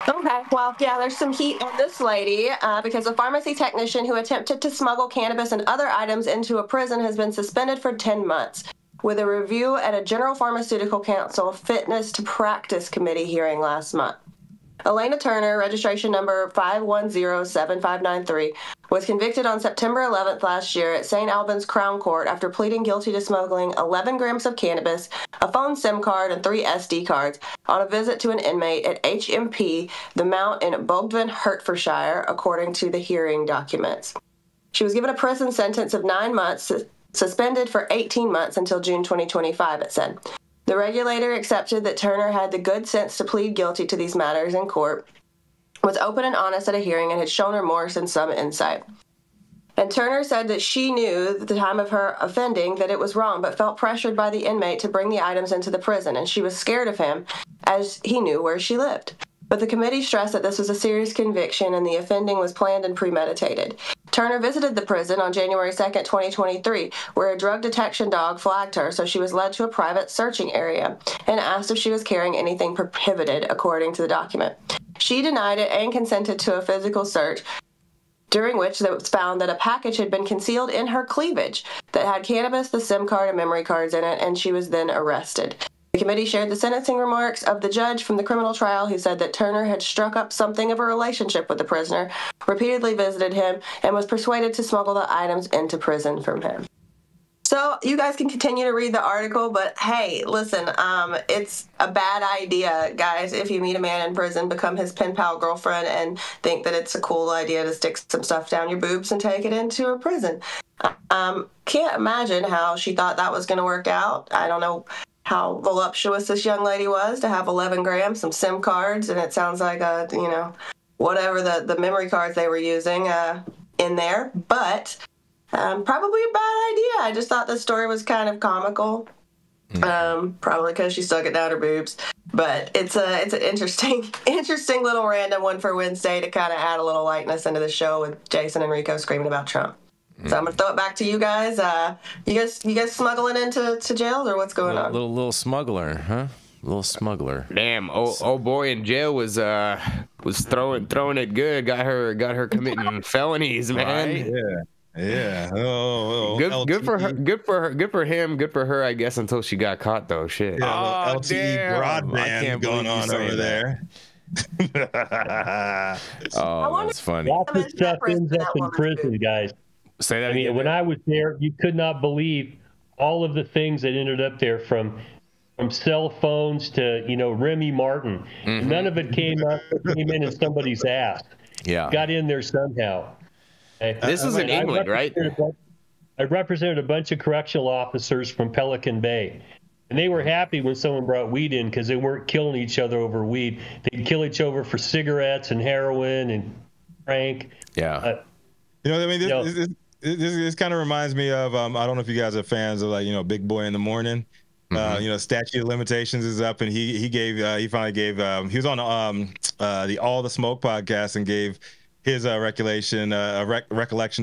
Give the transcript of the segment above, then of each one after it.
Okay, well, yeah, there's some heat on this lady because a pharmacy technician who attempted to smuggle cannabis and other items into a prison has been suspended for 10 months with a review at a General Pharmaceutical Council Fitness to Practice Committee hearing last month. Elena Turner, registration number 5107593, was convicted on September 11th last year at St. Albans Crown Court after pleading guilty to smuggling 11 grams of cannabis, a phone SIM card, and 3 SD cards on a visit to an inmate at HMP The Mount in Bogvin, Hertfordshire, according to the hearing documents. She was given a prison sentence of 9 months, suspended for 18 months until June 2025, it said. The regulator accepted that Turner had the good sense to plead guilty to these matters in court, was open and honest at a hearing, and had shown remorse and some insight. And Turner said that she knew at the time of her offending that it was wrong, but felt pressured by the inmate to bring the items into the prison, and she was scared of him as he knew where she lived. But the committee stressed that this was a serious conviction and the offending was planned and premeditated. Turner visited the prison on January 2nd, 2023, where a drug detection dog flagged her, so she was led to a private searching area and asked if she was carrying anything prohibited, according to the document. She denied it and consented to a physical search, during which it was found that a package had been concealed in her cleavage that had cannabis, the SIM card, and memory cards in it, and she was then arrested. The committee shared the sentencing remarks of the judge from the criminal trial who said that Turner had struck up something of a relationship with the prisoner, repeatedly visited him, and was persuaded to smuggle the items into prison from him. So you guys can continue to read the article, but hey, listen, it's a bad idea, guys, if you meet a man in prison, become his pen pal girlfriend and think that it's a cool idea to stick some stuff down your boobs and take it into a prison. Can't imagine how she thought that was going to work out. I don't know how voluptuous this young lady was to have 11 grams, some SIM cards, and it sounds like, whatever the memory cards they were using in there. But probably a bad idea. I just thought the story was kind of comical, probably because she stuck it down her boobs. But it's an interesting little random one for Wednesday to kind of add a little lightness into the show with Jason and Rico screaming about Trump. So I'm gonna throw it back to you guys. You guys smuggling into jail or what's going on? Little smuggler, huh? Little smuggler. Damn, old boy in jail was throwing it good. Got her committing felonies, man. Right? Yeah. Good for her. Good for him. Good for her, I guess, until she got caught though. Shit. Yeah, LTE broadband going on over there. That's funny. Lots of stuff ends up in prison, guys. Say that again. When I was there, you could not believe all of the things that ended up there, from cell phones to Remy Martin. Mm-hmm. None of it came in somebody's ass. Yeah, got in there somehow. This was in England, right? I represented a bunch of correctional officers from Pelican Bay, and they were happy when someone brought weed in because they weren't killing each other over weed. They'd kill each other for cigarettes and heroin and crank. Yeah. This kind of reminds me of I don't know if you guys are fans of Big Boy in the Morning. Mm-hmm. Statute of Limitations is up, and he finally gave he was on the All the Smoke podcast and gave his recollection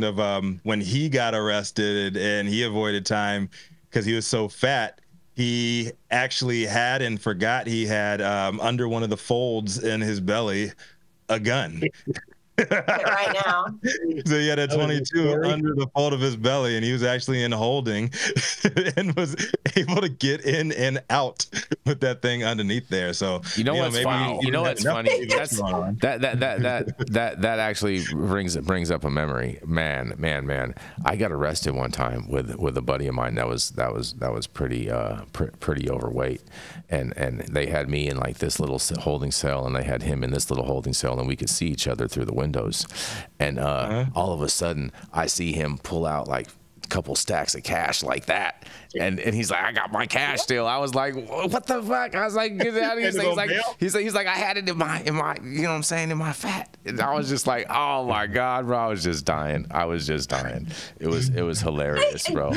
of when he got arrested and he avoided time because he was so fat. He actually had and forgot he had under one of the folds in his belly a gun. Right now. So he had a 22 under the fold of his belly, and he was actually in holding and was able to get in and out with that thing underneath there. So what's funny? What's funny? That actually brings up a memory. Man. I got arrested one time with a buddy of mine that was pretty overweight, and they had me in like this little holding cell, and they had him in this little holding cell, and we could see each other through the windows, and all of a sudden I see him pull out like a couple stacks of cash like that, and he's like, I got my cash still. I was like, what the fuck? I was like, get out of here. He's like I had it in my you know what I'm saying, in my fat. And I was just like, oh my god, bro, I was just dying. It was hilarious, bro.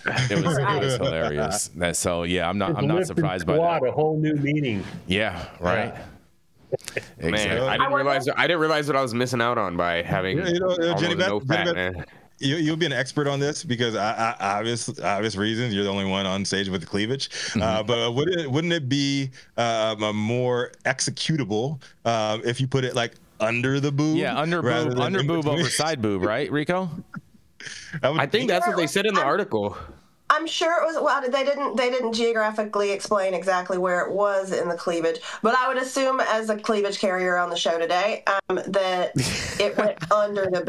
It was hilarious. So yeah, I'm not surprised by that. A whole new meaning. Yeah, right. Man, I didn't realize what I was missing out on by having Jenny Beth, no fat, man. you'll be an expert on this because obvious reasons you're the only one on stage with the cleavage. But wouldn't it be more executable if you put it like under the boob? Yeah, under boob over side boob, right, Rico? I think that's what they said in the article. I'm sure it was. Well, they didn't geographically explain exactly where it was in the cleavage, but I would assume, as a cleavage carrier on the show today, that it went under the boob.